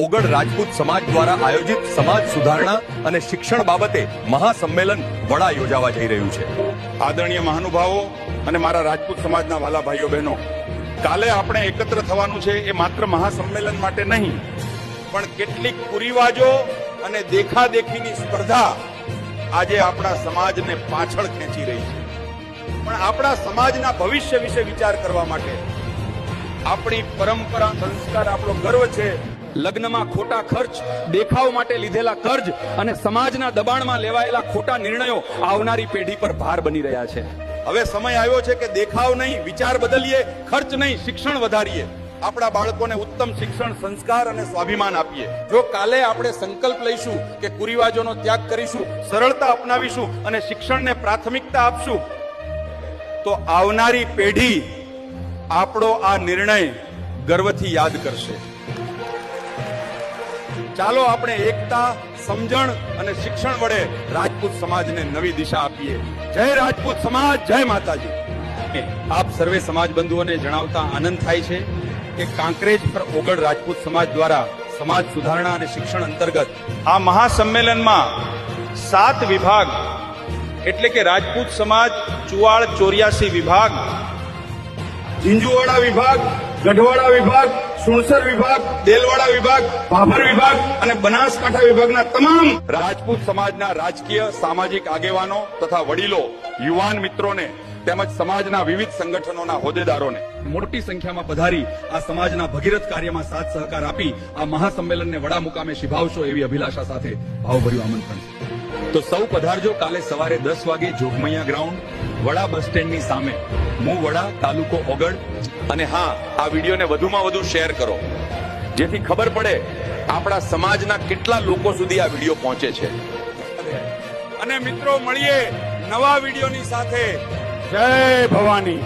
ઓગળ રાજપૂત સમાજ દ્વારા આયોજિત સમાજ સુધારણા અને શિક્ષણ બાબતે મહાસંમેલન વડા યોજાવા જઈ રહ્યું છે। આદરણીય મહાનુભાવો અને મારા રાજપૂત સમાજના વાલા ભાઈઓ બહેનો, કાલે આપણે એકત્ર થવાનું છે એ માત્ર મહાસંમેલન માટે નહીં, પણ કેટલીક કુરિવાજો અને દેખાદેખીની સ્પર્ધા આજે આપણા સમાજને પાછળ ખેંચી રહી છે। પણ આપણા સમાજના ભવિષ્ય વિશે વિચાર કરવા માટે આપણી પરંપરા, સંસ્કાર, આપણો ગર્વ છે। લગ્નમાં ખોટા ખર્ચ, દેખાવ માટે લીધેલા કર્જ અને સમાજના દબાણમાં લેવાયેલા ખોટા નિર્ણયો આવનારી પેઢી પર ભાર બની રહ્યા છે। હવે સમય આવ્યો છે કે દેખાવ નહીં, વિચાર બદલીએ, ખર્ચ નહીં, શિક્ષણ વધારીએ। આપણા બાળકોને ઉત્તમ શિક્ષણ, સંસ્કાર અને સ્વાભિમાન આપીએ। જો કાલે આપણે સંકલ્પ લઈશું કે કુરિવાજોનો ત્યાગ કરીશું, સરળતા અપનાવીશું અને શિક્ષણને પ્રાથમિકતા આપશું, તો આવનારી પેઢી આપણો આ નિર્ણય ગર્વથી યાદ કરશે। ચાલો આપણે એકતા, સમજણ અને શિક્ષણ વડે રાજપૂત સમાજને નવી દિશા આપીએ। જય રાજપૂત સમાજ, જય માતાજી। આપ સર્વે સમાજ બંધુઓને જણાવતા આનંદ થાય છે કે કાંકરેજ પર ઓગળ રાજપૂત સમાજ દ્વારા સમાજ સુધારણા અને શિક્ષણ અંતર્ગત આ મહાસંમેલનમાં 7 વિભાગ એટલે કે રાજપૂત સમાજ ચુવાડ 84 વિભાગ, ઝીંઝુવાડા વિભાગ, ગઢવાડા વિભાગ, સુણસર વિભાગ, દેલવાડા વિભાગ, ભાભર વિભાગ અને બનાસકાંઠા વિભાગના તમામ રાજપૂત સમાજના રાજકીય, સામાજિક આગેવાનો તથા વડીલો, યુવાન મિત્રોને તેમજ સમાજના વિવિધ સંગઠનોના હોદ્દેદારોને મોટી સંખ્યામાં પધારી આ સમાજના ભગીરથ કાર્યમાં સાથ સહકાર આપી આ મહાસંમેલનને વડા મુકામે શિભાવશો એવી અભિલાષા સાથે ભાવભર્યું આમંત્રણ છે। તો સૌ પધારજો કાલે સવારે 10 વાગે જોગમૈયા ગ્રાઉન્ડ, વડા બસ સ્ટેન્ડની સામે, હું વડા, તાલુકો ઓગળ। અને હા, આ વિડીયોને વધુમાં વધુ શેર કરો જેથી ખબર પડે આપણા સમાજના કેટલા લોકો સુધી આ વિડીયો પહોંચે છે। અને મિત્રો, મળીએ નવા વિડીયોની સાથે। જય ભવાની।